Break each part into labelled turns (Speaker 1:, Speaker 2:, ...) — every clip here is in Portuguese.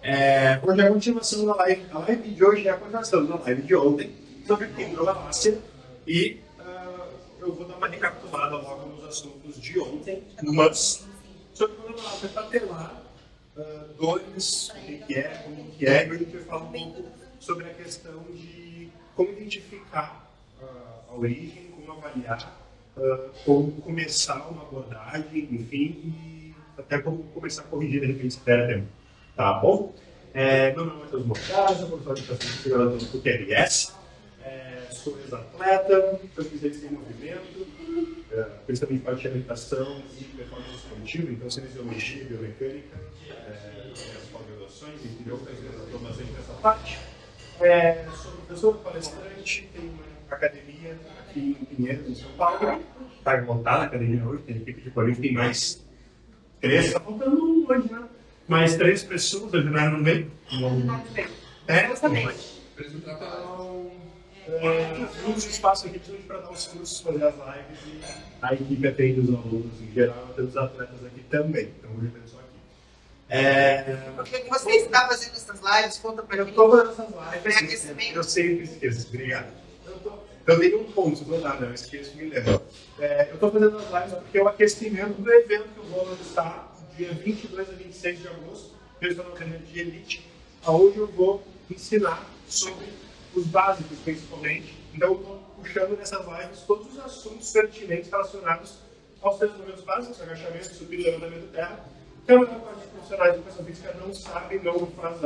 Speaker 1: Hoje é a continuação da live. A live de hoje é a continuação da live de ontem sobre condromalácia e eu vou dar uma recapitulada logo nos assuntos de ontem, mas sobre condromalácia patelar, dores, o que é, como que é, e hoje a gente vai falar um pouco sobre a questão de como identificar a origem, como avaliar, como começar uma abordagem, enfim, e até como começar a corrigir de repente se der tempo. Tá bom? Meu nome é Matheus Morgado, sou professor de educação física do QRS, sou ex-atleta, pesquisei em movimento, principalmente parte de alimentação e performance esportiva, então cinesiologia, biomecânica, as pós-graduações, entre outras, eu estou bastante nessa parte. Sou professor, palestrante, tenho uma academia aqui em Pinheiros, em São Paulo. Está montada a academia hoje, tem equipe de 40, tem mais 3, está faltando um hoje, né? Mais 3 pessoas ajudando no meio. Exatamente. Então, uns espaços aqui para dar os cursos, fazer as lives e a equipe atende os alunos em geral, até os atletas aqui também. Então, hoje eu só aqui.
Speaker 2: Por que você está fazendo essas lives? Conta para mim.
Speaker 1: Eu estou fazendo essas lives. Eu sempre esqueço. Obrigado. Eu tenho um ponto, não dá, não, eu esqueço de me lembrar. Eu estou fazendo as lives porque é o aquecimento do evento que eu vou lançar dia 22 a 26 de agosto, personal trainer de elite, onde eu vou ensinar sobre os básicos, principalmente. Então, eu estou puxando nessas lives todos os assuntos pertinentes relacionados aos treinamentos básicos, agachamento, subida e levantamento de terra, que a maior parte dos profissionais de educação física não sabe, não faz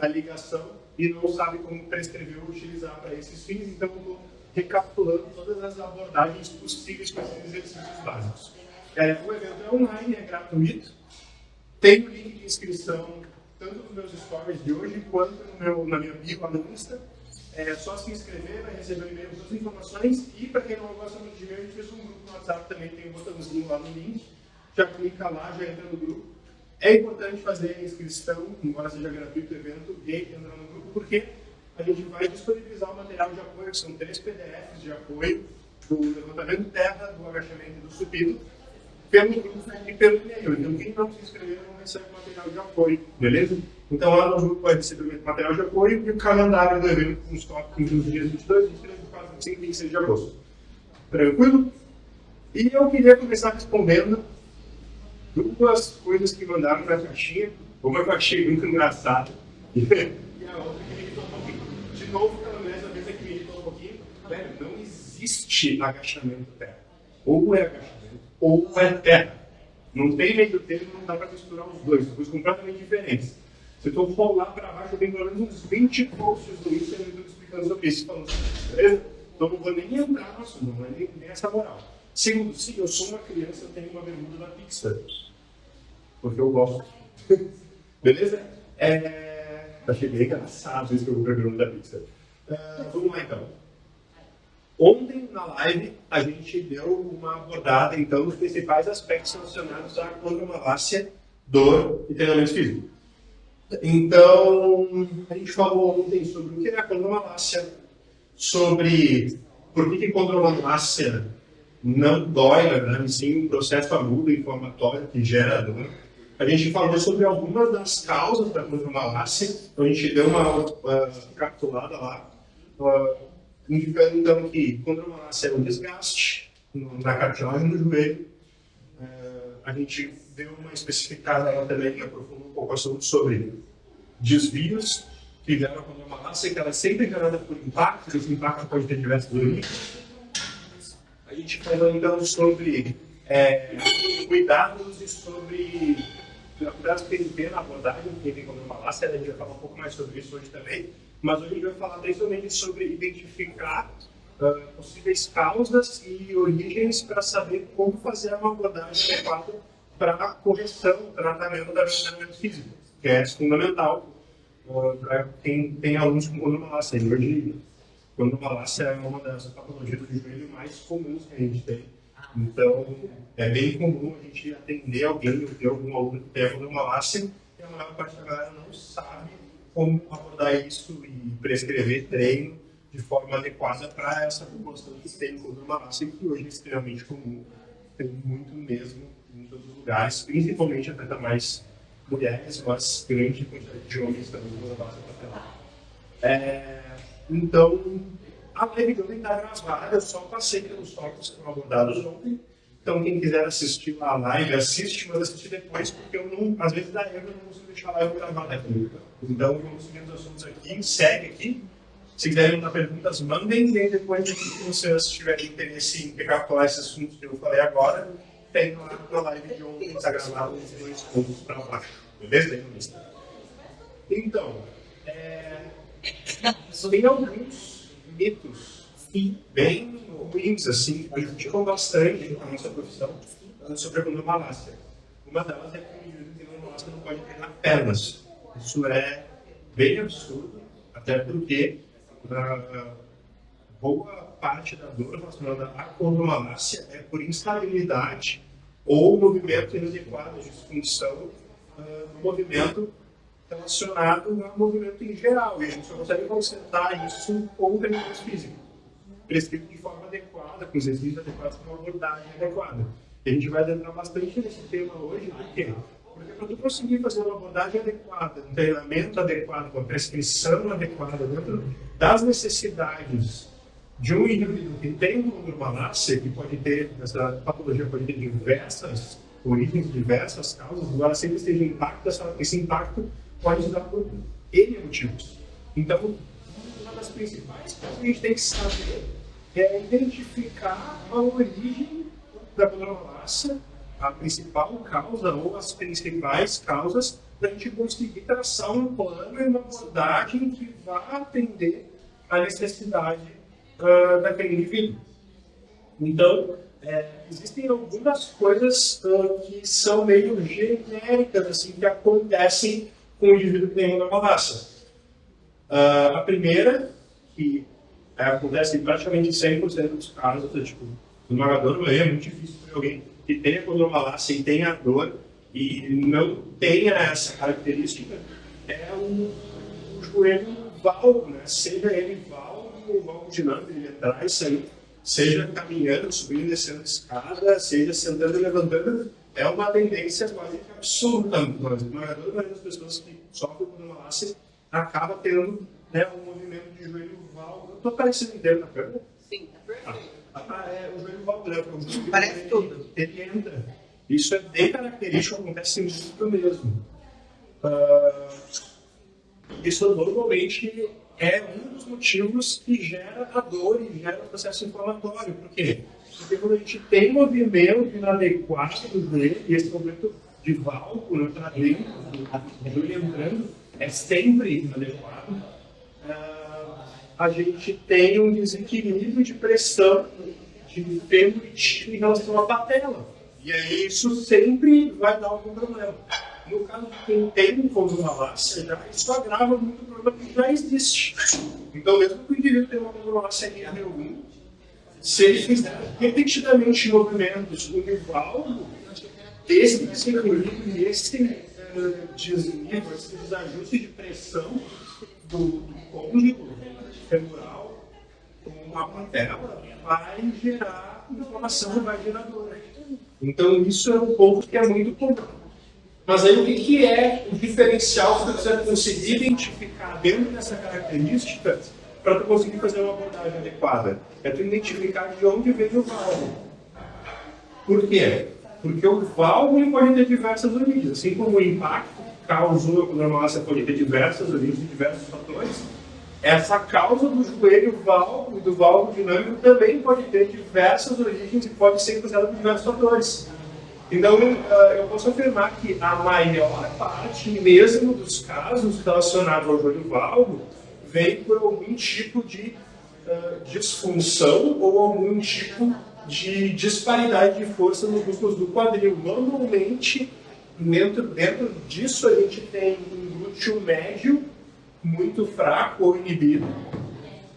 Speaker 1: a ligação e não sabe como prescrever ou utilizar para esses fins. Então, eu estou recapitulando todas as abordagens possíveis para esses exercícios básicos. O evento é online, é gratuito. Tem o link de inscrição tanto nos meus stories de hoje quanto na minha bio lá no Insta. É só se inscrever, vai receber um e-mail com todas as informações. E para quem não gosta muito de e-mail, a gente fez um grupo no WhatsApp também, tem um botãozinho lá no link. Já clica lá, já entra no grupo. É importante fazer a inscrição, embora seja gratuito o evento, e entrar no grupo, porque a gente vai disponibilizar o material de apoio, que são 3 PDFs de apoio do levantamento de terra, do agachamento e do supino, pelo grupo e pelo e-mail. Então, quem não se inscrever não recebe material de apoio, beleza? Então, lá no grupo vai receber material de apoio e o calendário do evento com os tópicos nos dias 22, 23, 24, 25 e 26 de agosto. Tranquilo? E eu queria começar respondendo 2 coisas que mandaram na caixinha. Uma que eu achei muito engraçada e a outra que me irritou um pouquinho. De novo, pela mesma vez que me irritou um pouquinho, velho, não existe agachamento terra. Ou é agachamento ou é terra. Não tem meio termo, não dá para misturar os dois, são coisas completamente diferentes. Se eu for lá para baixo, eu tenho pelo menos uns 20 posts do Instagram explicando sobre isso, falando assim, beleza? Então não vou nem entrar no assunto, não é nem essa moral. Segundo, se eu sou uma criança, eu tenho uma bermuda da Pixar, porque eu gosto. Beleza? Achei bem engraçado isso que eu vou pra bermuda da Pixar. Vamos lá então. Ontem, na live, a gente deu uma abordada, então, nos principais aspectos relacionados à condromalácia, dor e treinamento físico. Então, a gente falou ontem sobre o que é a condromalácia, sobre por que condromalácia não dói, na verdade, sim, um processo agudo inflamatório que gera dor. A gente falou sobre algumas das causas da condromalácia, então a gente deu uma capitulada lá. Indicando então que condromalácia é um desgaste na cartilagem do joelho. A gente deu uma especificada lá também, aprofundou um pouco o assunto sobre desvios que geram a condromalácia, que ela é sempre gerada por impacto, esse impacto pode ter diversas origens. A gente falou então sobre cuidados e sobre cuidados que tem que ter na abordagem, quem tem condromalácia, a gente vai falar um pouco mais sobre isso hoje também. Mas hoje a gente vai falar principalmente sobre identificar possíveis causas e origens para saber como fazer uma abordagem adequada para a correção, tratamento do treinamento físico, que é fundamental para quem tem alunos com condromalácia. Hoje, condromalácia é uma das patologias do joelho mais comuns que a gente tem. Então, é bem comum a gente atender alguém ou ter algum aluno que tem condromalácia e a maior parte da galera não sabe como abordar isso e prescrever treino de forma adequada para essa população que tem condromalácia, que hoje é extremamente comum, tem muito mesmo em todos os lugares, principalmente atleta mais mulheres, mas grande quantidade de homens também no nosso papel. Então, a live de ontem está gravada, eu só passei pelos tópicos que foram abordados ontem. Então, quem quiser assistir a live, assiste, mas assiste depois, porque eu não, às vezes dá erro, eu não consigo deixar a live gravada aqui. Então, vamos seguir os assuntos aqui, segue aqui. Se quiserem mandar perguntas, mandem, e depois, se vocês tiverem interesse em recapitular esses assuntos que eu falei agora, tem lá na live de ontem, está gravado os 2 pontos para baixo. Beleza? Então, tem alguns mitos bem ruins, assim, que prejudicam bastante a nossa profissão sobre a condromalácia. Uma delas é que o indivíduo que tem condromalácia não pode treinar pernas. Isso é bem absurdo, até porque boa parte da dor relacionada à condromalácia é por instabilidade ou movimento inadequado de disfunção no movimento relacionado ao movimento em geral. E a gente só consegue consertar isso com o treinamento físico, prescrito de forma adequada, com exercícios adequados, com uma abordagem adequada. E a gente vai adentrar bastante nesse tema hoje, por quê? Porque para tu conseguir fazer uma abordagem adequada, um treinamento adequado, uma prescrição adequada dentro das necessidades de um indivíduo que tem uma condromalácia, que pode ter, essa patologia pode ter diversas origens, diversas causas, embora sempre esteja impacto, esse impacto pode se dar por N motivos. Então, uma das principais coisas que a gente tem que saber é identificar a origem da condromalácia, a principal causa ou as principais causas, para a gente conseguir traçar um plano e uma abordagem que vá atender à necessidade daquele indivíduo. Então, existem algumas coisas que são meio genéricas, assim, que acontecem com o indivíduo que tem condromalácia. A primeira, que acontece em praticamente 100% dos casos, tipo, esmagadora maioria, é muito difícil para alguém que tenha condromalácia e tenha dor e não tenha essa característica, é o joelho valgo, né? Seja ele valgo ou valgo dinâmico, ele entrar e sair, seja caminhando, subindo e descendo escada, seja sentando e levantando, é uma tendência quase que absoluta. Mas a maioria das pessoas que sofrem condromalácia acaba tendo, né, um movimento de joelho valgo. Eu estou aparecendo inteiro na câmera?
Speaker 2: Sim, tá perfeito.
Speaker 1: O joelho valgo, né?
Speaker 2: Parece tudo.
Speaker 1: Ele entra. Isso é bem característico, acontece muito mesmo. Isso normalmente é um dos motivos que gera a dor e gera o processo inflamatório. Por quê? Porque quando a gente tem movimento inadequado do joelho, e esse movimento de valgo, né, para dentro, do joelho entrando, é sempre inadequado, a gente tem um desequilíbrio de pressão de fêmur e tiro em relação à patela. E aí isso sempre vai dar algum problema. No caso de quem tem condromalácia, isso agrava muito o problema que já existe. Então, mesmo que o indivíduo tenha uma condromalácia N1, se ele fizer repetidamente movimentos univalgo, esse desequilíbrio, esse desnível, esse desajuste de pressão do côndilo femoral com a patela vai gerar inflamação e vai gerar dor. Então, isso é um ponto que é muito comum. Mas aí, o que é o diferencial que você conseguir identificar dentro dessa característica para tu conseguir fazer uma abordagem adequada? É tu identificar de onde veio o valgo. Por quê? Porque o valgo pode ter diversas origens. Assim como o impacto que causou a condromalácia pode ter diversas origens e diversos fatores, essa causa do joelho valgo e do valgo dinâmico também pode ter diversas origens e pode ser causada por diversos fatores. Então, eu posso afirmar que a maior parte mesmo dos casos relacionados ao joelho valgo vem por algum tipo de disfunção ou algum tipo de disparidade de força nos músculos do quadril. Normalmente, dentro disso, a gente tem um glúteo médio muito fraco ou inibido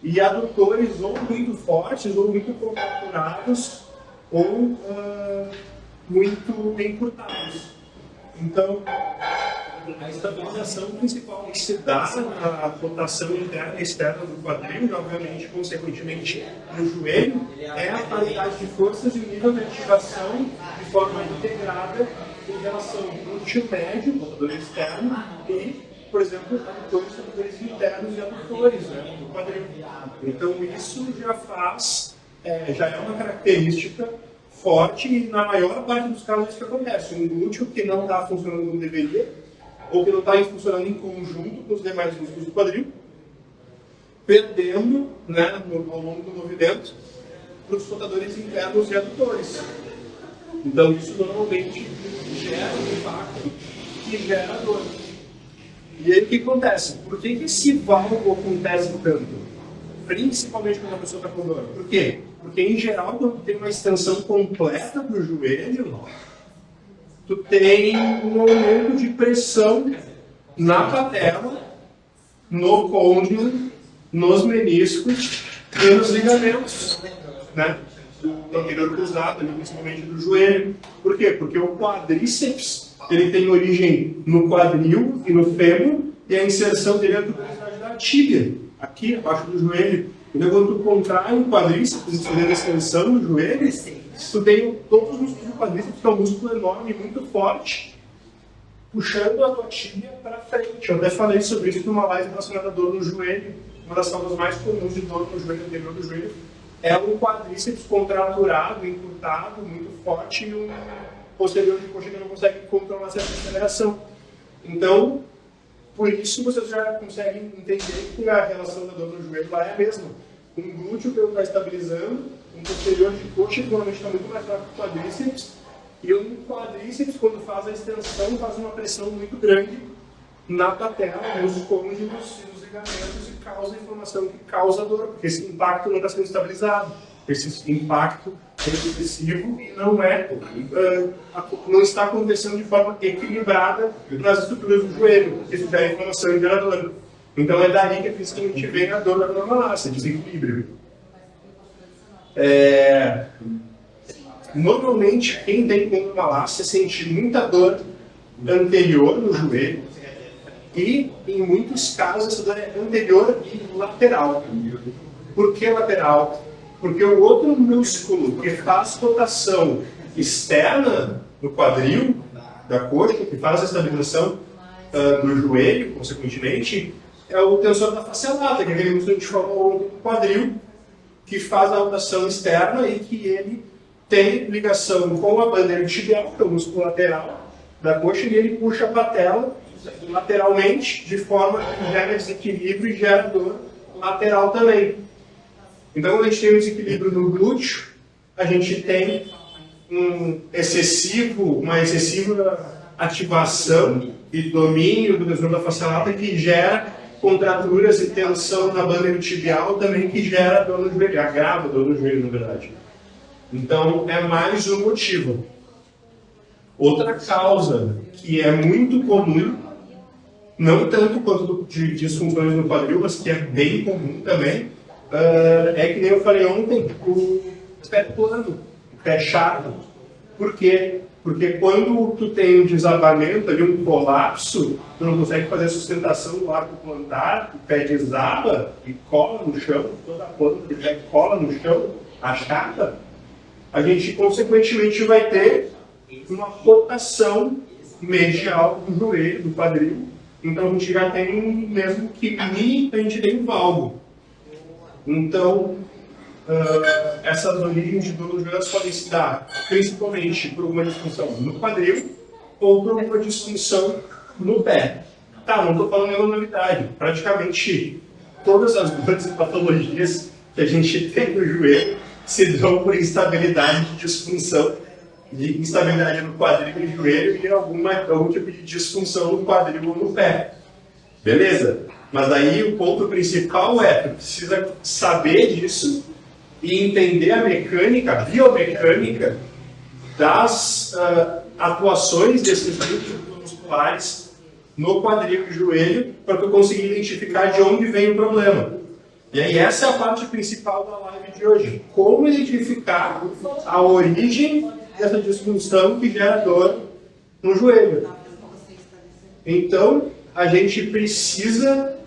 Speaker 1: e adutores ou muito fortes ou muito contraturados ou muito encurtados. Então, A estabilização principal que se dá na rotação interna e externa do quadril, e obviamente, consequentemente, no joelho, é a paridade de forças e o nível de ativação de forma integrada em relação ao glúteo médio, rotador externo, e, por exemplo, adutores internos e adutores, né, do quadril. Então, isso já faz, já é uma característica forte e na maior parte dos casos isso que acontece. Um glúteo que não está funcionando como deveria, ou que não está funcionando em conjunto com os demais músculos do quadril, perdendo, né, ao longo do movimento para os rotadores internos e adutores. Então isso normalmente gera um impacto que gera dor. E aí o que acontece? Por que esse valgo acontece tanto? Principalmente quando a pessoa está com dor. Por quê? Porque em geral quando tem uma extensão completa do joelho, tu tem um aumento de pressão na patela, no côndilo, nos meniscos e nos ligamentos, né? Do anterior cruzado, principalmente do joelho. Por quê? Porque o quadríceps ele tem origem no quadril e no fêmur, e a inserção dele é a tuberosidade da tíbia, aqui abaixo do joelho. Então, quando tu contrai o quadríceps, fazendo a extensão do joelho, tu tem todos os músculos do quadríceps, que é um músculo enorme, muito forte, puxando a tua tíbia para frente. Eu até falei sobre isso numa live relacionada à dor no joelho. Uma das causas mais comuns de dor no joelho, anterior do joelho, é um quadríceps contraturado, encurtado, muito forte, e um posterior de coxa que não consegue controlar certa aceleração. Então, por isso vocês já conseguem entender que a relação da dor no joelho lá é a mesma. Um glúteo que não está estabilizando, um posterior de coxa que normalmente está muito mais fraco que o quadríceps, e um quadríceps, quando faz a extensão, faz uma pressão muito grande na patela, nos côndilos e nos ligamentos, e causa a inflamação que causa dor, porque esse impacto não está sendo estabilizado. Esse impacto é excessivo e não está acontecendo de forma equilibrada nas estruturas do joelho. Isso já é inflamação e gera dor. Então é daí que principalmente vem a dor da cronolácia, desequilíbrio. Normalmente, quem tem cronolácia sente muita dor anterior no joelho e, em muitos casos, essa dor é anterior e lateral. Por que lateral? Porque o outro músculo que faz rotação externa no quadril, da coxa, que faz a estabilização do joelho, consequentemente, é o tensor da face lata, que é aquele músculo que a gente falou ao longo do quadril, que faz a rotação externa e que ele tem ligação com a bandeira tibial, que é o músculo lateral da coxa, e ele puxa a patela lateralmente, de forma que gera desequilíbrio e gera dor lateral também. Então, quando a gente tem um desequilíbrio no glúteo, a gente tem uma excessiva ativação e domínio do tensor da face lata, que gera contraturas e tensão na bandeira tibial, também que gera dor no joelho, agrava a dor no joelho, na verdade. Então, é mais um motivo. Outra causa que é muito comum, não tanto quanto de disfunções no quadril, mas que é bem comum também, é que nem eu falei ontem, o pé plano, o pé chato. Por quê? Porque quando tu tem um desabamento, ali, um colapso, tu não consegue fazer a sustentação do arco plantar, o pé desaba e cola no chão, toda a planta do pé cola no chão, achata, a gente consequentemente vai ter uma rotação medial do joelho, do quadril. Então a gente já tem, mesmo que mini, a gente tem um valgo. Então, essas origens de dor nos joelhos podem se dar principalmente por uma disfunção no quadril ou por uma disfunção no pé. Tá, não estou falando nenhuma novidade. Praticamente todas as dores e patologias que a gente tem no joelho se dão por instabilidade de disfunção, de instabilidade no quadril e no joelho e algum tipo de disfunção no quadril ou no pé. Beleza? Mas aí o ponto principal é, tu precisa saber disso e entender a mecânica, a biomecânica das atuações desses grupos musculares no quadril e joelho para tu conseguir identificar de onde vem o problema. E aí essa é a parte principal da live de hoje. Como identificar a origem dessa disfunção que gera dor no joelho. Então, a gente precisa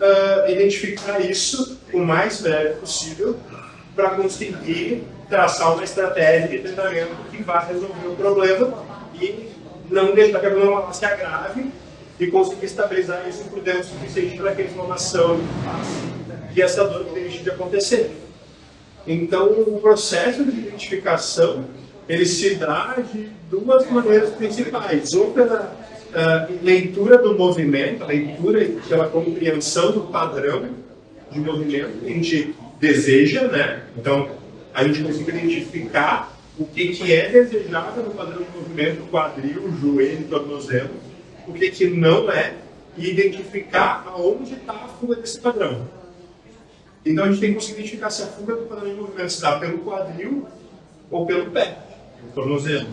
Speaker 1: identificar isso o mais breve possível para conseguir traçar uma estratégia de tratamento que vá resolver o problema e não deixar que a granuloma se agrave e conseguir estabilizar isso por tempo suficiente para que a inflamação passe e essa dor deixe de acontecer. Então, o processo de identificação ele se dá de duas maneiras principais, ou pela leitura do movimento, a leitura pela compreensão do padrão de movimento que a gente deseja, né? Então, a gente consegue identificar o que é desejável no padrão de movimento, quadril, joelho, tornozelo, o que não é, e identificar aonde está a fuga desse padrão. Então, a gente tem que conseguir identificar se a fuga do padrão de movimento está pelo quadril ou pelo pé, pelo tornozelo.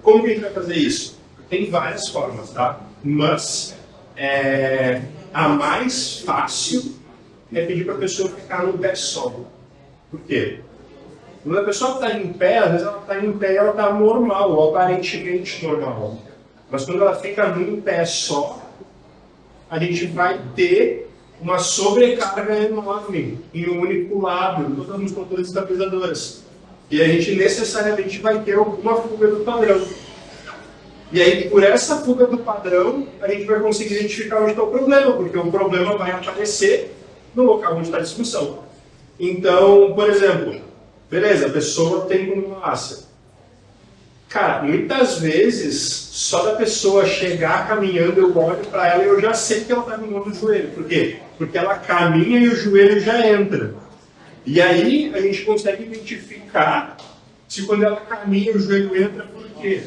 Speaker 1: Como que a gente vai fazer isso? Tem várias formas, tá? Mas a mais fácil é pedir para a pessoa ficar no pé só. Por quê? Quando a pessoa está em pé, às vezes ela está em pé e ela está normal, ou aparentemente normal. Mas quando ela fica num pé só, a gente vai ter uma sobrecarga enorme em um único lado, em todas as musculaturas estabilizadoras. E a gente necessariamente vai ter alguma fuga do padrão. E aí, por essa fuga do padrão, a gente vai conseguir identificar onde está o problema, porque o problema vai aparecer no local onde está a disfunção. Então, por exemplo, beleza, a pessoa tem condylácia. Cara, muitas vezes, só da pessoa chegar caminhando, eu olho para ela e eu já sei que ela está no do joelho. Por quê? Porque ela caminha e o joelho já entra. E aí, a gente consegue identificar se quando ela caminha, o joelho entra por quê?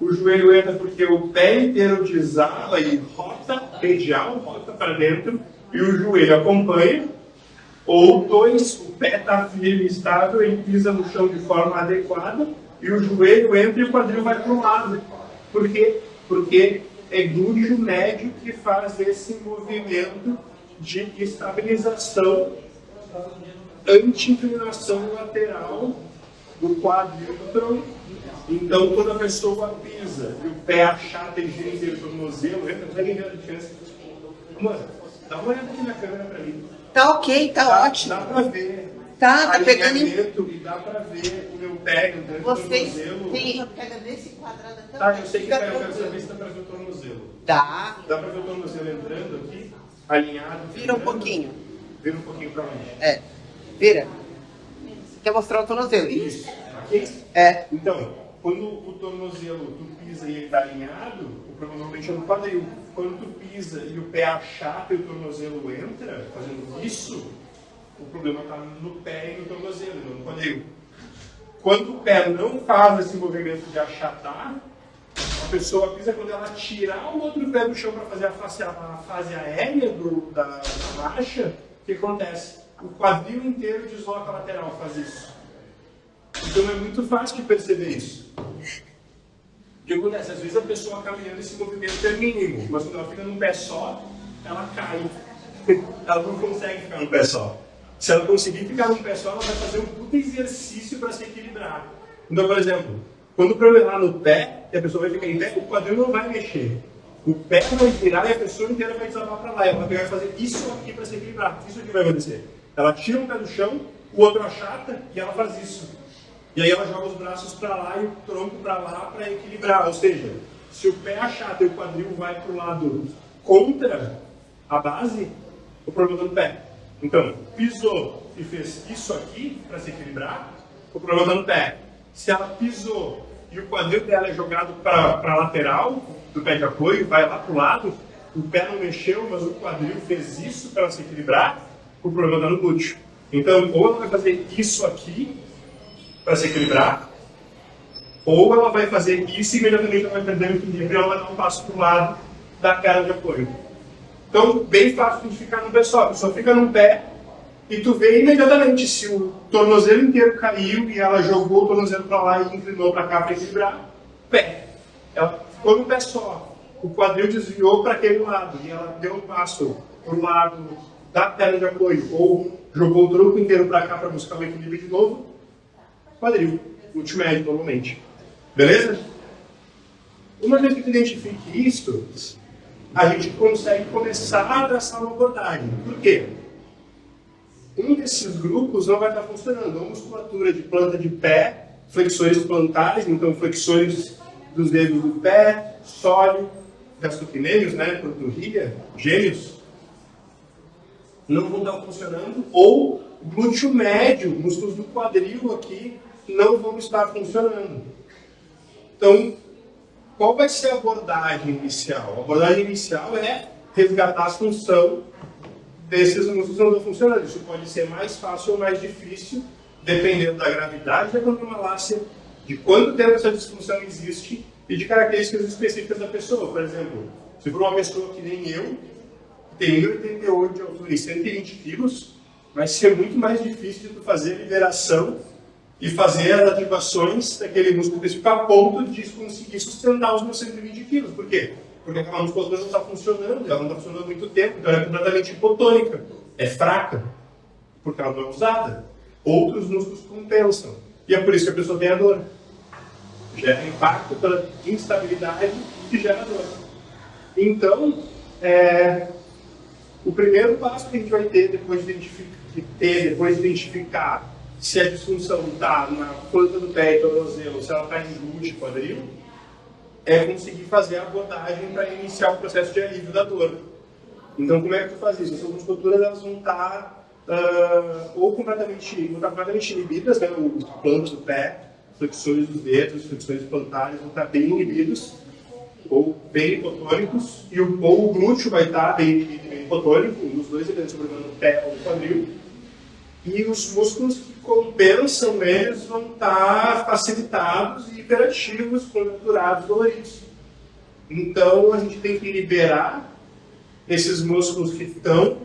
Speaker 1: O joelho entra porque o pé inteiro desala e rota radial, rota para dentro, e o joelho acompanha. Ou dois, o pé está firme e estável, ele pisa no chão de forma adequada, e o joelho entra e o quadril vai para o lado. Por quê? Porque é glúteo médio que faz esse movimento de estabilização, anti-inclinação lateral do quadril do tronco. Então, quando a pessoa pisa e o pé achata e gira inteiro o tornozelo, consegue ver a diferença? Mano, dá uma olhada aqui na câmera pra mim.
Speaker 2: Tá ok, tá ótimo.
Speaker 1: Dá pra ver.
Speaker 2: Tá pegando em...
Speaker 1: E dá pra ver o meu pé entrando no tornozelo.
Speaker 2: Tem... Pega nesse quadrado até.
Speaker 1: Tá, eu sei que pega, eu quero saber se dá pra ver o tornozelo.
Speaker 2: Dá.
Speaker 1: Dá pra ver o tornozelo entrando aqui, alinhado.
Speaker 2: Vira um pouquinho.
Speaker 1: Vira um pouquinho pra onde?
Speaker 2: É. Vira. Quer mostrar o tornozelo?
Speaker 1: Isso. Aqui?
Speaker 2: É.
Speaker 1: Então, quando o tornozelo tu pisa e ele está alinhado, o problema normalmente é no quadril. Quando tu pisa e o pé achata e o tornozelo entra, fazendo isso, o problema está no pé e no tornozelo, não no quadril. Quando o pé não faz esse movimento de achatar, a pessoa pisa quando ela tirar o outro pé do chão para fazer a fase aérea da marcha, o que acontece? O quadril inteiro desloca a lateral, faz isso. Então é muito fácil de perceber isso. O que acontece? Às vezes a pessoa caminhando, esse movimento é mínimo, mas quando ela fica num pé só, ela cai. Ela não consegue ficar num pé só. Se ela conseguir ficar num pé só, ela vai fazer um puta exercício para se equilibrar. Então, por exemplo, quando o problema é lá no pé, e a pessoa vai ficar em pé, o quadril não vai mexer. O pé vai virar e a pessoa inteira vai desabar para lá. Ela vai fazer isso aqui para se equilibrar. Isso aqui vai acontecer. Ela tira um pé do chão, o outro achata e ela faz isso. E aí ela joga os braços para lá e o tronco para lá para equilibrar. Ou seja, se o pé achata e o quadril vai para o lado contra a base, o problema está no pé. Então, pisou e fez isso aqui para se equilibrar, o problema está no pé. Se ela pisou e o quadril dela é jogado para a lateral do pé de apoio, vai lá para o lado, o pé não mexeu, mas o quadril fez isso para se equilibrar, o problema está no glúteo. Então, ou ela vai fazer isso aqui para se equilibrar, ou ela vai fazer isso e imediatamente ela vai perder o equilíbrio e ela vai dar um passo para o lado da perna de apoio. Então, bem fácil de ficar no pé só. A pessoa fica num pé e tu vê imediatamente se o tornozelo inteiro caiu e ela jogou o tornozelo para lá e inclinou para cá para equilibrar. Pé. Ela ficou no pé só. O quadril desviou para aquele lado e ela deu um passo para o lado da perna de apoio ou jogou o tronco inteiro para cá para buscar o equilíbrio de novo. Quadril. Glúteo médio, normalmente. Beleza? Uma vez que tu identifique isso, a gente consegue começar a traçar uma abordagem. Por quê? Um desses grupos não vai estar funcionando. Uma musculatura de planta de pé, flexões plantares, então flexões dos dedos do pé, sólio, gastrocnêmios, né, panturrilha, gêmeos, não vão estar funcionando, ou glúteo médio, músculos do quadril aqui, não vão estar funcionando. Então, qual vai ser a abordagem inicial? A abordagem inicial é resgatar a função desses músculos que não estão funcionando. Isso pode ser mais fácil ou mais difícil, dependendo da gravidade da contromalácia, de quanto tempo essa disfunção existe e de características específicas da pessoa. Por exemplo, se for uma pessoa que nem eu, que tem 1,88 de altura e 120 quilos, vai ser muito mais difícil de tu fazer a liberação e fazer as ativações daquele músculo específico a ponto de conseguir sustentar os meus 120 quilos. Por quê? Porque aquela musculatura não está funcionando, ela não está funcionando há muito tempo, então ela é completamente hipotônica, é fraca, porque ela não é usada. Outros músculos compensam. E é por isso que a pessoa tem a dor. Gera impacto pela instabilidade que gera dor. Então, o primeiro passo que a gente vai ter depois de identificar se a disfunção está na planta do pé e tornozelo, se ela está em glúteo, quadril, é conseguir fazer a abordagem para iniciar o processo de alívio da dor. Então, como é que tu faz isso? Essas musculaturas elas vão estar ou completamente inibidas, né? O planta do pé, flexões dos dedos, flexões plantares vão estar bem inibidos, ou bem hipotônicos, ou o glúteo vai estar bem inibido e bem hipotônico, um dos dois, dependendo se no pé ou no quadril. E os músculos que compensam eles vão estar facilitados e hiperativos, contraturados, doloridos. Então, a gente tem que liberar esses músculos que estão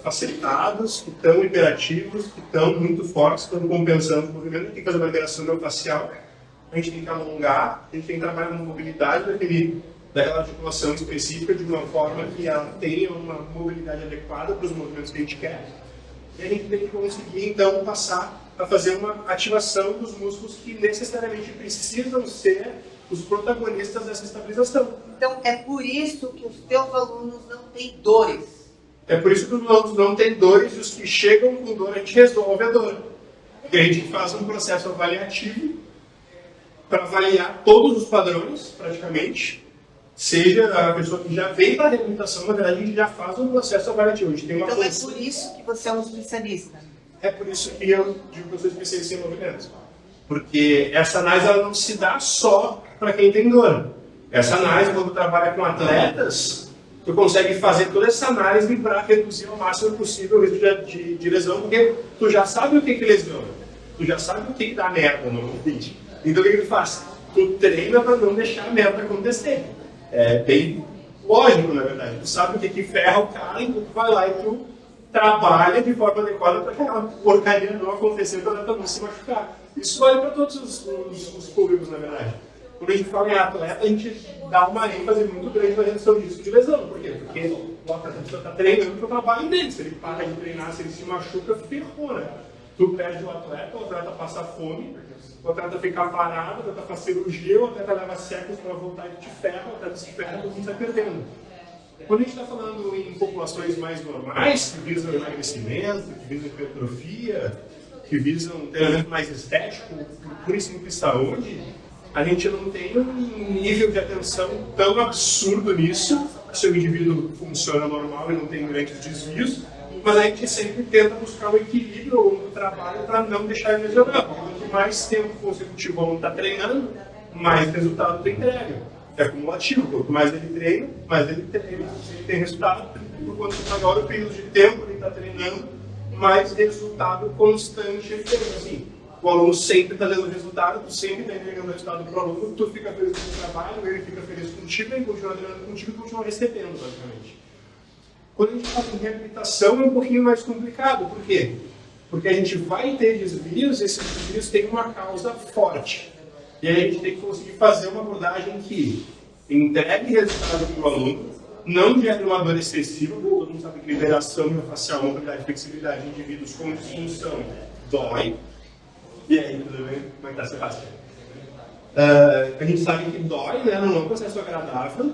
Speaker 1: facilitados, que estão hiperativos, que estão muito fortes, que estão compensando o movimento. A gente tem que fazer uma liberação miofascial, a gente tem que alongar, a gente tem que trabalhar na mobilidade daquela articulação específica de uma forma que ela tenha uma mobilidade adequada para os movimentos que a gente quer. E a gente tem que conseguir, então, passar a fazer uma ativação dos músculos que necessariamente precisam ser os protagonistas dessa estabilização.
Speaker 2: Então, é por isso que os teus alunos não têm dores.
Speaker 1: É por isso que os alunos não têm dores e os que chegam com dor, a gente resolve a dor. Porque a gente faz um processo avaliativo para avaliar todos os padrões, praticamente. Seja a pessoa que já vem para a reabilitação, na verdade, a gente já faz um processo avaliativo. A gente tem uma
Speaker 2: então, é por isso que você é um especialista.
Speaker 1: É por isso que eu digo que eu sou especialista em movimento. Porque essa análise ela não se dá só para quem tem dor. Essa análise, quando trabalha com atletas, tu consegue fazer toda essa análise para reduzir ao máximo possível o risco de lesão, porque tu já sabe o que lesiona. Tu já sabe o que dá merda no vídeo. Então o que tu faz? Tu treina para não deixar a merda acontecer. É bem lógico, na verdade. Tu sabe o que ferra o cara, então tu vai lá e tu trabalha de forma adequada para aquela porcaria não acontecer, para não se machucar. Isso vale para todos os públicos, na verdade. Quando a gente fala em atleta, a gente dá uma ênfase muito grande na redução de risco de lesão. Por quê? Porque o atleta está treinando para o trabalho dele. Se ele para de treinar, se ele se machuca, ferrou, né? Tu perde o atleta passa fome, o atleta fica parado, o atleta faz cirurgia, o atleta leva séculos para voltar e te ferra, o atleta se ferra, todo mundo está perdendo. Quando a gente está falando em populações mais normais, que visam emagrecimento, que visam hipertrofia, que visam um treinamento mais estético, pura e simples saúde, a gente não tem um nível de atenção tão absurdo nisso, se o indivíduo funciona normal e não tem grandes desvios, mas a gente sempre tenta buscar um equilíbrio ao longo do trabalho para não deixar ele lesionar, porque quanto mais tempo consecutivo o aluno está treinando, mais resultado tu entrega. É acumulativo, quanto mais ele treina, mais ele tem resultado, por quanto maior o período de tempo ele está treinando, mais resultado constante ele tem. Assim, o aluno sempre está dando resultado, tu sempre está entregando resultado para o aluno, tu fica feliz com o trabalho, ele fica feliz contigo, ele continua treinando contigo e continua recebendo, basicamente. Quando a gente fala em reabilitação é um pouquinho mais complicado. Por quê? Porque a gente vai ter desvios e esses desvios têm uma causa forte. E aí a gente tem que conseguir fazer uma abordagem que entregue resultado para o aluno, não gere uma dor excessiva, porque todo mundo sabe que liberação miofascial, mobilidade e flexibilidade de indivíduos com disfunção dói. E aí, tudo bem? Como é que está, Sebastião? A gente sabe que dói, né? Não é um processo agradável,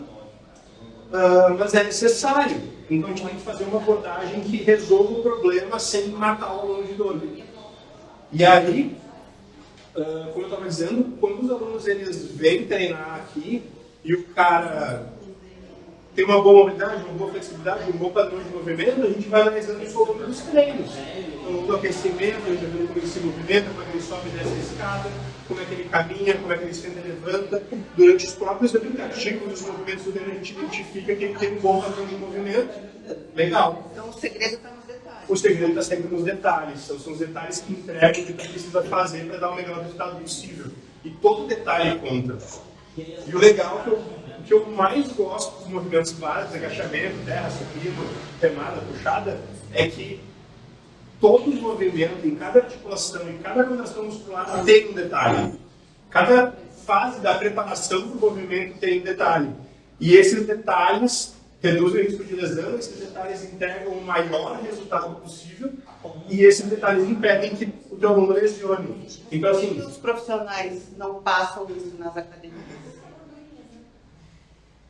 Speaker 1: mas é necessário. Então a gente tem que fazer uma abordagem que resolva o problema sem matar o aluno de dor. E aí, como eu estava dizendo, quando os alunos eles vêm treinar aqui e o cara tem uma boa mobilidade, uma boa flexibilidade, um bom padrão de movimento, a gente vai analisando isso ao longo dos treinos. Ao longo do aquecimento, a gente vai vendo como ele se movimenta, como é que ele sobe e desce a escada, como é que ele caminha, como é que ele senta e levanta. Durante os próprios aplicativos, os movimentos do treino, a gente identifica que ele tem um bom padrão de movimento. Legal.
Speaker 2: Então o segredo está nos detalhes.
Speaker 1: O segredo está sempre nos detalhes. São os detalhes que entregam o que você precisa fazer para dar o melhor resultado possível. E todo detalhe conta. E o legal é que eu mais gosto dos movimentos básicos, agachamento, terra, supino, remada, puxada, é que todo movimento, em cada articulação, em cada contração muscular, tem um detalhe. Cada fase da preparação para o movimento tem um detalhe. E esses detalhes reduzem o risco de lesão, esses detalhes entregam o maior resultado possível e esses detalhes impedem que o teu aluno lesione. Então, assim,
Speaker 2: os profissionais não passam isso nas academias.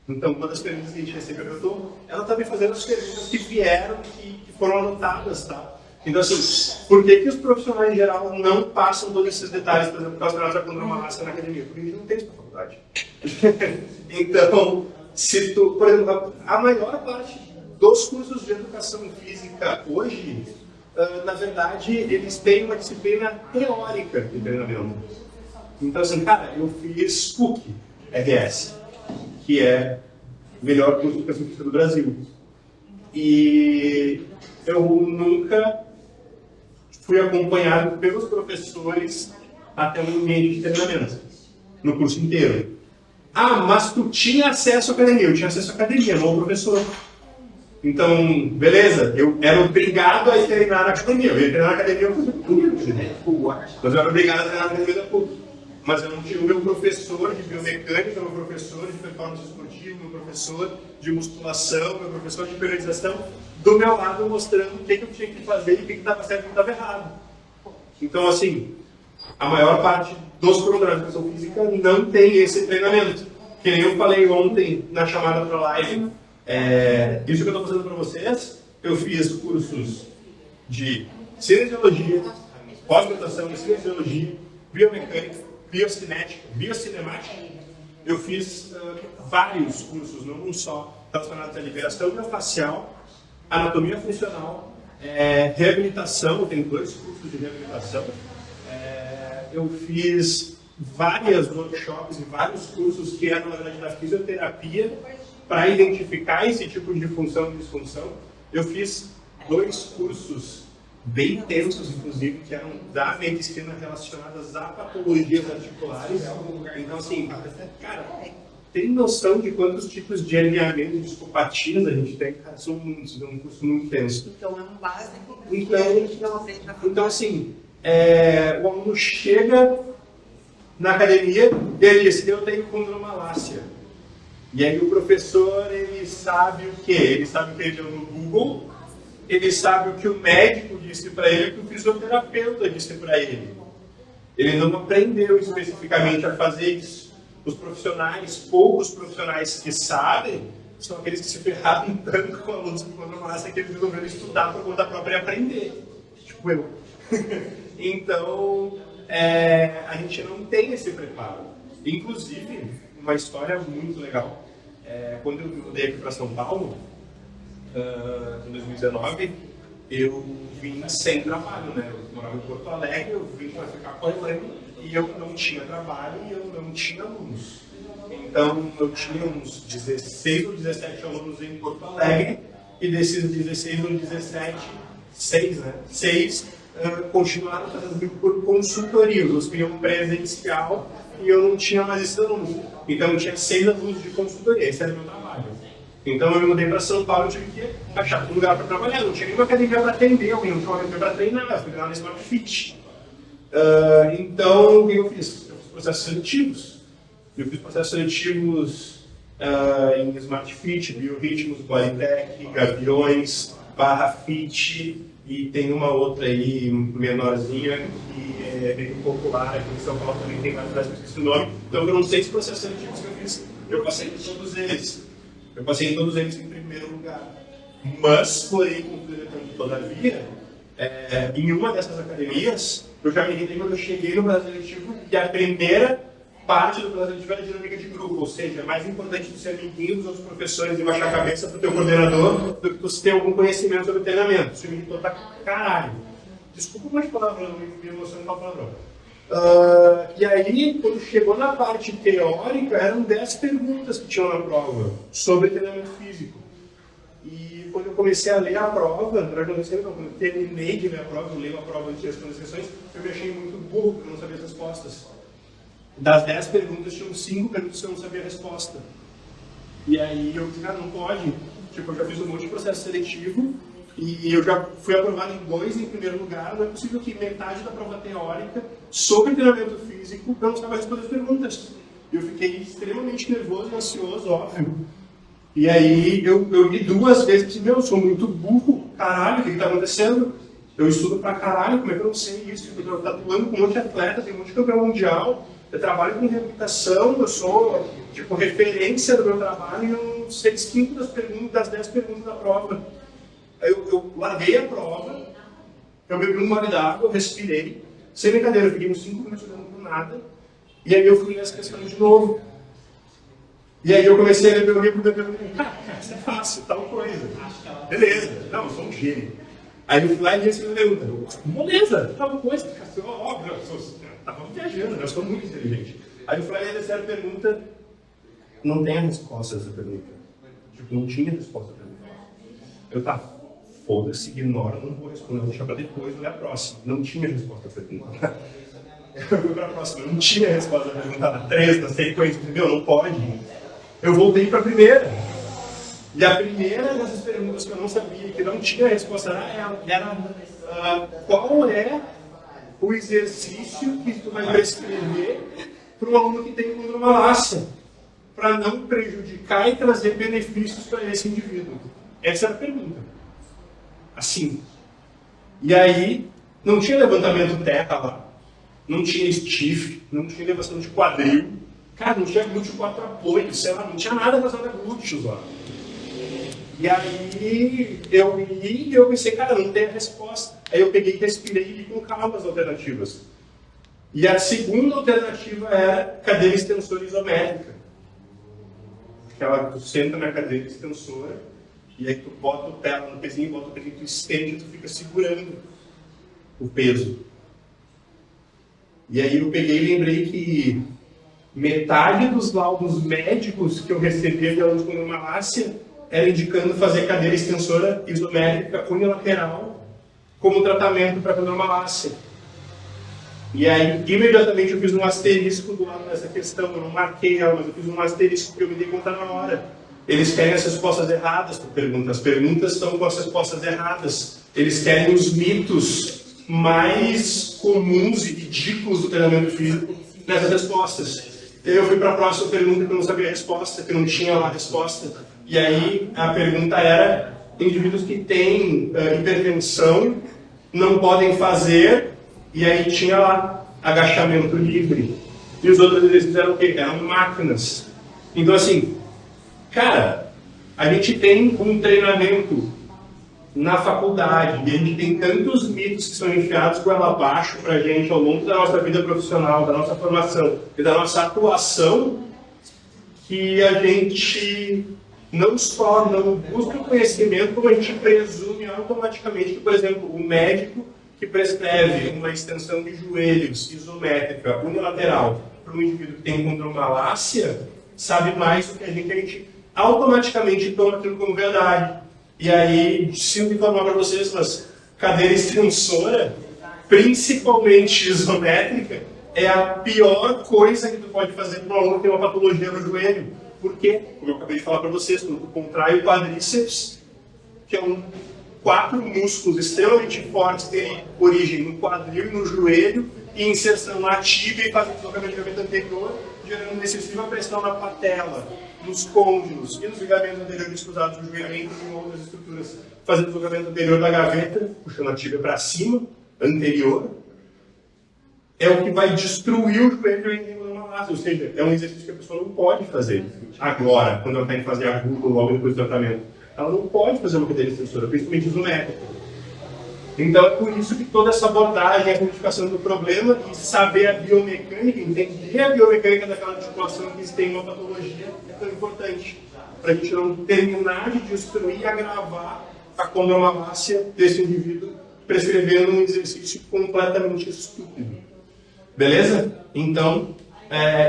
Speaker 1: Então, uma das perguntas que a gente recebeu, ela está me fazendo as perguntas que vieram, que foram anotadas, tá? Então, assim, por que os profissionais em geral não passam todos esses detalhes, por exemplo, caso da condromalácia na academia? Porque a gente não tem isso na faculdade. Então, se tu, por exemplo, a maior parte dos cursos de educação física hoje, na verdade, eles têm uma disciplina teórica de treinamento. Então, assim, cara, eu fiz PUC, RS, que é o melhor curso de educação física do Brasil. E eu nunca fui acompanhado pelos professores até um ambiente de treinamento, no curso inteiro. Ah, mas tu tinha acesso à academia. Eu tinha acesso à academia, não ao professor. Então, beleza, eu era obrigado a treinar na academia. Eu ia treinar na academia, mas eu era obrigado a treinar na academia da PUC. Mas eu não tinha o meu professor de biomecânica, meu professor de performance esportiva, meu professor de musculação, meu professor de periodização do meu lado mostrando o que eu tinha que fazer e o que estava certo e o que estava errado. Então, assim, a maior parte dos profissionais de educação física não tem esse treinamento. Que nem eu falei ontem na chamada para a live, isso que eu estou fazendo para vocês, eu fiz cursos de cinesiologia, pós-graduação em cinesiologia, biomecânica, biocinética, biocinemática. Eu fiz vários cursos, não um só, relacionados à liberação miofascial, anatomia funcional, reabilitação. Eu tenho 2 cursos de reabilitação. Eu fiz vários workshops e vários cursos que eram, na verdade, da fisioterapia para identificar esse tipo de função e disfunção. Eu fiz 2 cursos bem intensos, inclusive, que eram da medicina relacionadas a patologias articulares. Então, assim, cara, tem noção de quantos tipos de alinhamento e discopatias a gente tem? Cara, são muitos, é um curso muito intenso.
Speaker 2: Então, é um básico que
Speaker 1: Então,
Speaker 2: a gente não aprende na faculdade.
Speaker 1: Então, assim, o aluno chega na academia e ele diz, eu tenho condromalácia. E aí o professor, ele sabe o quê? Ele sabe o que ele deu no Google, ele sabe o que o médico disse para ele, o que o fisioterapeuta disse para ele. Ele não aprendeu especificamente a fazer isso. Os profissionais, poucos profissionais que sabem, são aqueles que se ferraram tanto com alunos com condromalácia que eles resolveram estudar por conta própria e aprender. Tipo eu. Então, a gente não tem esse preparo. Inclusive, uma história muito legal. Quando eu me mudei aqui para São Paulo, em 2019, eu vim sem trabalho, né? Eu morava em Porto Alegre, eu vim para ficar com a mãe e eu não tinha trabalho e eu não tinha alunos. Então, eu tinha uns 16 ou 17 alunos em Porto Alegre e desses 16 ou 17, 6 continuaram fazendo por consultoria. Eles queriam presencial e eu não tinha mais esses alunos. Então, eu tinha 6 alunos de consultoria, esse era o meu trabalho. Então, eu me mudei para São Paulo, eu tive que achar um lugar para trabalhar. Não tinha nenhuma academia para atender, não tinha uma academia para treinar, eu fui treinar na Smart Fit. Então, o que eu fiz? Eu fiz processos seletivos. Eu fiz processos seletivos em Smart Fit, Biorritmos, Bodytech, Gaviões, Barra Fit, e tem uma outra aí menorzinha que é meio popular, aqui em São Paulo também tem vários lugares que eu esqueci o nome. Então, foram 6 processos seletivos que eu fiz. Eu passei em todos eles. Eu passei em todos eles em primeiro lugar. Mas, porém, todavia, em uma dessas academias, eu já me irritei quando eu cheguei no processo seletivo e a primeira parte do processo seletivo era a dinâmica de grupo, ou seja, é mais importante tu ser amiguinho dos outros professores e baixar a cabeça pro teu coordenador do que tu ter algum conhecimento sobre treinamento. Isso me irritou pra caralho. Desculpa umas palavras, não me emociono com a palavrão. E aí, quando chegou na parte teórica, eram 10 perguntas que tinham na prova sobre treinamento físico. E quando eu comecei a ler a prova, quando eu terminei de ler a prova, eu leio a prova antes de responder as questões, eu me achei muito burro, porque eu não sabia as respostas. Das 10 perguntas, tinham 5 perguntas que eu não sabia a resposta. E aí eu disse, não pode. Tipo, eu já fiz um monte de processo seletivo, e eu já fui aprovado em 2 em primeiro lugar, não é possível que metade da prova teórica sobre treinamento físico eu não saiba responder as perguntas. Eu fiquei extremamente nervoso e ansioso, óbvio. E aí eu li 2 vezes e disse, eu sou muito burro, caralho, o que está acontecendo? Eu estudo pra caralho, como é que eu não sei isso? Eu estou atuando com um monte de atleta, tem um monte de campeão mundial, eu trabalho com reabilitação, eu sou, tipo, referência do meu trabalho e eu não sei 5 das 10 perguntas da prova. Aí eu larguei a prova, eu bebi um gole d'água, eu respirei, sem brincadeira, eu fiquei uns 5 minutos olhando por nada, e aí eu fui ler essa questão de novo. E aí eu comecei a ler meu livro e falei, isso é fácil, tal coisa. Beleza, não, eu sou um gênio. Aí eu fui lá e li essa pergunta. Beleza, tal coisa, óbvio, eu estava viajando, eu sou muito inteligente. Aí eu fui lá e li essa pergunta, não tem a resposta dessa pergunta. Tipo, não tinha resposta para mim. Eu foda-se, ignora, não vou responder, vou deixar para depois, vou ler a próxima. Não tinha resposta para a pergunta. Eu fui para a próxima, não tinha resposta para a pergunta, na 3, na sequência, entendeu? Não pode. Eu voltei para a primeira. E a primeira dessas perguntas que eu não sabia, que não tinha resposta, era qual é o exercício que tu vai prescrever para um aluno que tem condromalácia, para não prejudicar e trazer benefícios para esse indivíduo. Essa era a pergunta. Assim. E aí, não tinha levantamento terra lá, não tinha stiff, não tinha elevação de quadril, cara, não tinha glúteo 4 apoios, sei lá, não tinha nada relacionado a glúteos lá. E aí eu li e eu pensei, cara, não tem a resposta. Aí eu peguei, respirei e li com calma as alternativas. E a segunda alternativa era cadeira extensora isométrica. Aquela que tu senta na cadeira extensora e aí tu bota o pé no pezinho, bota o pezinho, tu estende e tu fica segurando o peso. E aí eu peguei e lembrei que metade dos laudos médicos que eu recebia de alunos com condromalácia era indicando fazer cadeira extensora isométrica unilateral como tratamento para condromalácia. E aí, imediatamente, eu fiz um asterisco do lado dessa questão. Eu não marquei ela, mas eu fiz um asterisco porque eu me dei conta na hora. Eles querem as respostas erradas para perguntas. As perguntas estão com as respostas erradas. Eles querem os mitos mais comuns e ridículos do treinamento físico nessas respostas. Eu fui para a próxima pergunta que eu não sabia a resposta, que não tinha lá a resposta. E aí a pergunta era, indivíduos que têm hipertensão não podem fazer, e aí tinha lá agachamento livre. E os outros exercícios eram o quê? Eram máquinas. Então assim, cara, a gente tem um treinamento na faculdade, e a gente tem tantos mitos que são enfiados por ela abaixo pra gente ao longo da nossa vida profissional, da nossa formação e da nossa atuação, que a gente não só não busca o conhecimento, como a gente presume automaticamente que, por exemplo, o médico que prescreve uma extensão de joelhos isométrica unilateral para um indivíduo que tem condromalácia sabe mais do que a gente automaticamente toma aquilo como verdade. E aí, sinto informar para vocês, mas cadeira extensora, principalmente isométrica, é a pior coisa que tu pode fazer para um aluno que tem uma patologia no joelho. Porque, como eu acabei de falar para vocês, quando tu contrai o quadríceps, que é 4 músculos extremamente fortes, tem origem no quadril e no joelho, e inserção na tíbia e fazem deslocamento de ligamento anterior, gerando uma excessiva pressão na patela, nos côndilos e nos ligamentos anteriores cruzados do joelho, entre outras estruturas, fazendo deslocamento anterior da gaveta, puxando a tíbia para cima, anterior. é o que vai destruir o joelho em endinomalácia, ou seja, é um exercício que a pessoa não pode fazer agora, quando ela está em fase aguda, logo depois do tratamento. Ela não pode fazer uma cadeira extensora, principalmente isométrica. Então é por isso que toda essa abordagem, a identificação do problema e saber a biomecânica, entender a biomecânica daquela articulação que tem uma patologia é tão importante. Para a gente não terminar de destruir e agravar a condromalácia desse indivíduo, prescrevendo um exercício completamente estúpido. Beleza? Então,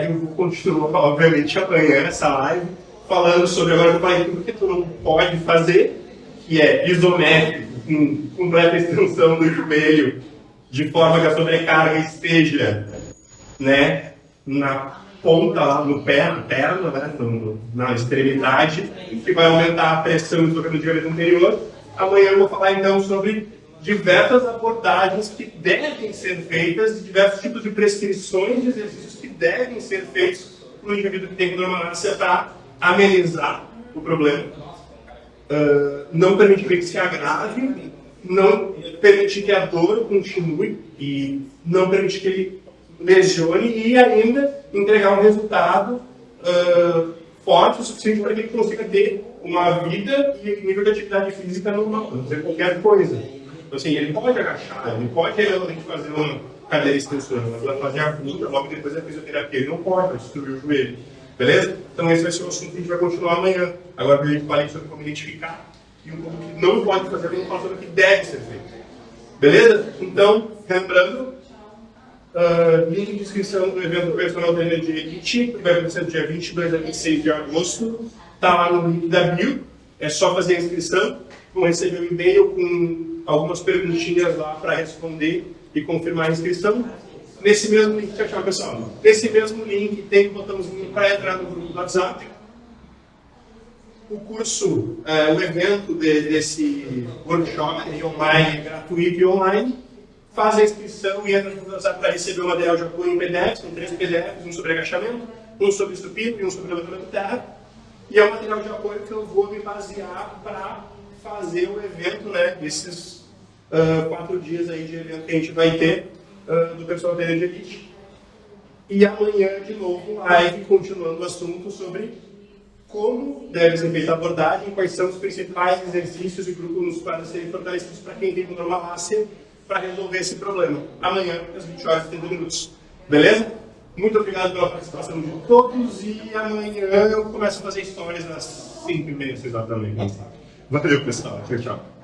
Speaker 1: eu vou continuar, obviamente, amanhã essa live, falando sobre agora eu falei tudo que tu não pode fazer, que é isométrico, com completa extensão do joelho, de forma que a sobrecarga esteja, né, na ponta lá no pé, na perna, né, na extremidade, que vai aumentar a pressão do direito anterior. Amanhã eu vou falar então sobre diversas abordagens que devem ser feitas, diversos tipos de prescrições de exercícios que devem ser feitos no indivíduo que tem condromalácia para amenizar o problema. Não permitir que se agrave, não permitir que a dor continue e não permitir que ele lesione e ainda entregar um resultado forte o suficiente para que ele consiga ter uma vida e nível de atividade física normal, não ser qualquer coisa. Então, assim, ele pode agachar, ele pode realmente fazer uma cadeira extensora, mas vai fazer a aguda, logo depois da fisioterapia, ele não pode, vai destruir o joelho. Beleza? Então esse vai ser o assunto que a gente vai continuar amanhã. Agora a gente falei sobre como identificar e um pouco que não pode fazer, vamos falar sobre o que deve ser feito. Beleza? Então, lembrando, link de inscrição do evento Personal Trainer de Elite, que vai acontecer do dia 22 a 26 de agosto. Está lá no link da bio, é só fazer a inscrição. Vão receber um e-mail com algumas perguntinhas lá para responder e confirmar a inscrição. Nesse mesmo link, tchau, pessoal. Nesse mesmo link tem um botãozinho para entrar no grupo do WhatsApp. O curso, o evento desse workshop online, gratuito e online, faz a inscrição e entra no WhatsApp para receber o material de apoio em PDF. São 3 PDFs, um sobre agachamento, um sobre supino e um sobre levantamento de terra. E é o material de apoio que eu vou me basear para fazer o evento, né? Esses 4 dias aí de evento que a gente vai ter do Personal Trainer de Elite. E amanhã, de novo, live, continuando o assunto sobre como deve ser feita a abordagem, quais são os principais exercícios e grupos musculares a serem fortalecidos para quem tem condromalácia para resolver esse problema. Amanhã, às 20 horas e 30 minutos. Beleza? Muito obrigado pela participação de todos e amanhã eu começo a fazer stories às 5h30 exatamente. Valeu, pessoal. Tchau, tchau.